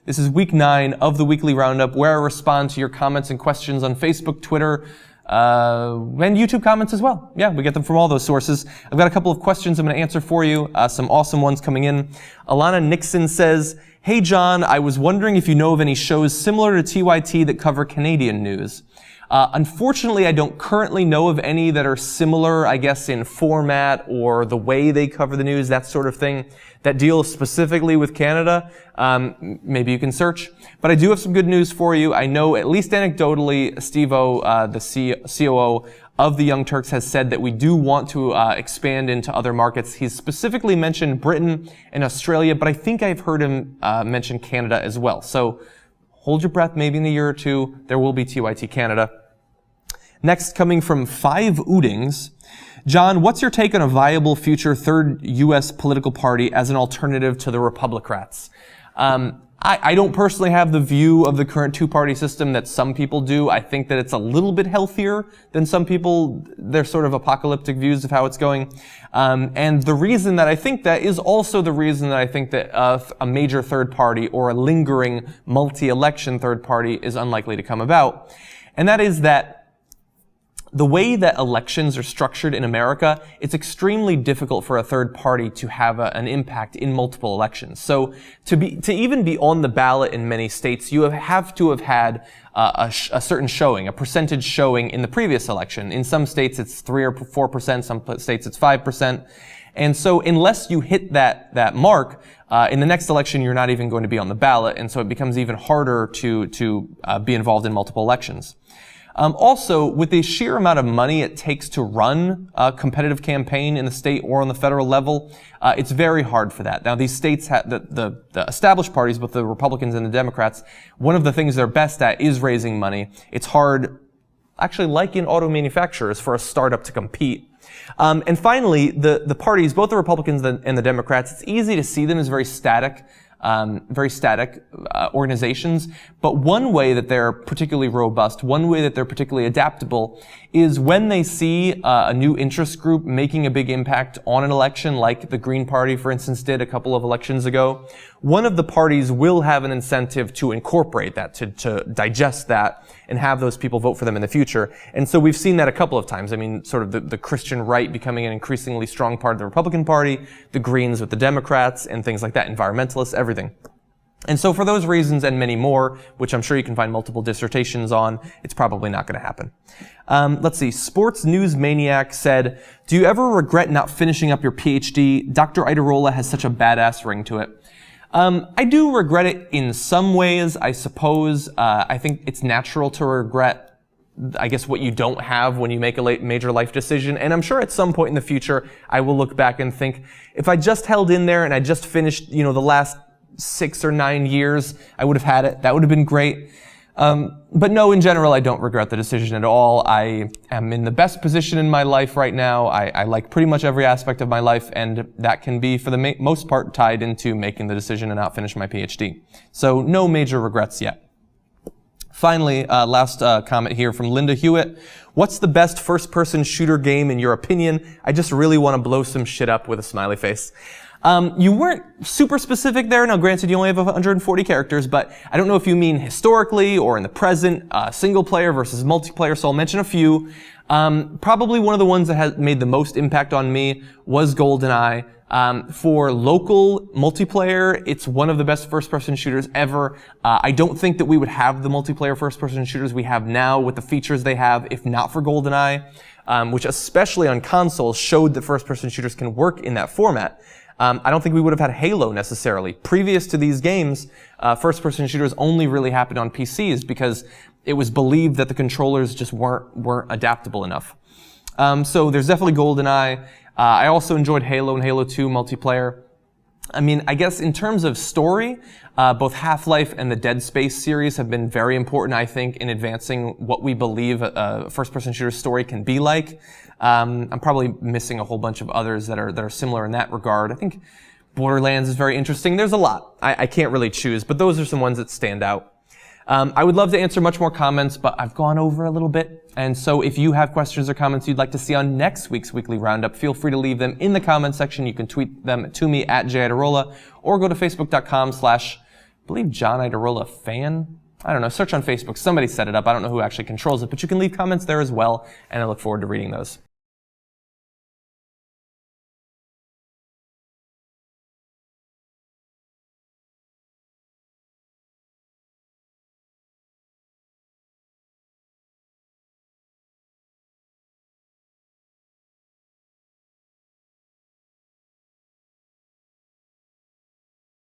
This is week 9 of the Weekly Roundup, where I respond to your comments and questions on Facebook, Twitter, and YouTube comments as well. Yeah, we get them from all those sources. I've got a couple of questions I'm going to answer for you, some awesome ones coming in. Alana Nixon says, "Hey John, I was wondering if you know of any shows similar to TYT that cover Canadian news. Unfortunately, I don't currently know of any that are similar, I guess, in format or the way they cover the news, that sort of thing, that deal specifically with Canada. Maybe you can search. But I do have some good news for you. I know, at least anecdotally, Steve-O, the COO of the Young Turks, has said that we do want to expand into other markets. He's specifically mentioned Britain and Australia, but I think I've heard him mention Canada as well. So hold your breath, maybe in a year or two, there will be TYT Canada. Next, coming from 5 Oodings. John, what's your take on a viable future third U.S. political party as an alternative to the Republicrats? I don't personally have the view of the current two-party system that some people do. I think that it's a little bit healthier than some people, their sort of apocalyptic views of how it's going. And the reason that I think that is also the reason that I think that a major third party or a lingering multi-election third party is unlikely to come about. And that is that the way that elections are structured in America, it's extremely difficult for a third party to have an impact in multiple elections. So to even be on the ballot in many states, you have to have had a certain showing, a percentage showing in the previous election. In some states it's 3 or 4%, some states it's 5%. And so unless you hit that mark, in the next election you're not even going to be on the ballot, and so it becomes even harder to be involved in multiple elections. Also, with the sheer amount of money it takes to run a competitive campaign in the state or on the federal level, it's very hard for that. Now, these states have the established parties, both the Republicans and the Democrats, one of the things they're best at is raising money. It's hard, actually, like in auto manufacturers, for a startup to compete. And finally, the parties, both the Republicans and the Democrats, it's easy to see them as very static organizations. But one way that they're particularly robust, one way that they're particularly adaptable, is when they see a new interest group making a big impact on an election, like the Green Party, for instance, did a couple of elections ago. One of the parties will have an incentive to incorporate that, to digest that, and have those people vote for them in the future. And so we've seen that a couple of times. I mean, sort of the Christian right becoming an increasingly strong part of the Republican Party, the Greens with the Democrats, and things like that, environmentalists, everything. And so for those reasons and many more, which I'm sure you can find multiple dissertations on, it's probably not going to happen. Let's see. Sports News Maniac said, "Do you ever regret not finishing up your PhD? Dr. Iadarola has such a badass ring to it." I do regret it in some ways, I suppose. I think it's natural to regret, I guess, what you don't have when you make a major life decision. And I'm sure at some point in the future, I will look back and think, if I just held in there and I just finished, the last 6 or 9 years, I would have had it. That would have been great. But no, in general, I don't regret the decision at all. I am in the best position in my life right now. I like pretty much every aspect of my life, and that can be, for the most part, tied into making the decision to not finish my PhD. So no major regrets yet. Finally, last comment here from Linda Hewitt. "What's the best first-person shooter game in your opinion? I just really want to blow some shit up," with a smiley face. You weren't super specific there. Now, granted, you only have 140 characters, but I don't know if you mean historically or in the present, single player versus multiplayer, so I'll mention a few. Probably one of the ones that has made the most impact on me was GoldenEye. For local multiplayer, it's one of the best first-person shooters ever. I don't think that we would have the multiplayer first-person shooters we have now with the features they have if not for GoldenEye, which especially on consoles showed that first-person shooters can work in that format. I don't think we would have had Halo necessarily. Previous to these games, first-person shooters only really happened on PCs because it was believed that the controllers just weren't adaptable enough. So there's definitely GoldenEye. I also enjoyed Halo and Halo 2 multiplayer. I mean, I guess in terms of story, both Half-Life and the Dead Space series have been very important, I think, in advancing what we believe a first-person shooter story can be like. I'm probably missing a whole bunch of others that are similar in that regard. I think Borderlands is very interesting. There's a lot. I can't really choose, but those are some ones that stand out. I would love to answer much more comments, but I've gone over a little bit. And so if you have questions or comments you'd like to see on next week's Weekly Roundup, feel free to leave them in the comments section. You can tweet them to me at Iadarola, or go to facebook.com/, believe John Iadarola fan. I don't know, search on Facebook. Somebody set it up. I don't know who actually controls it, but you can leave comments there as well, and I look forward to reading those.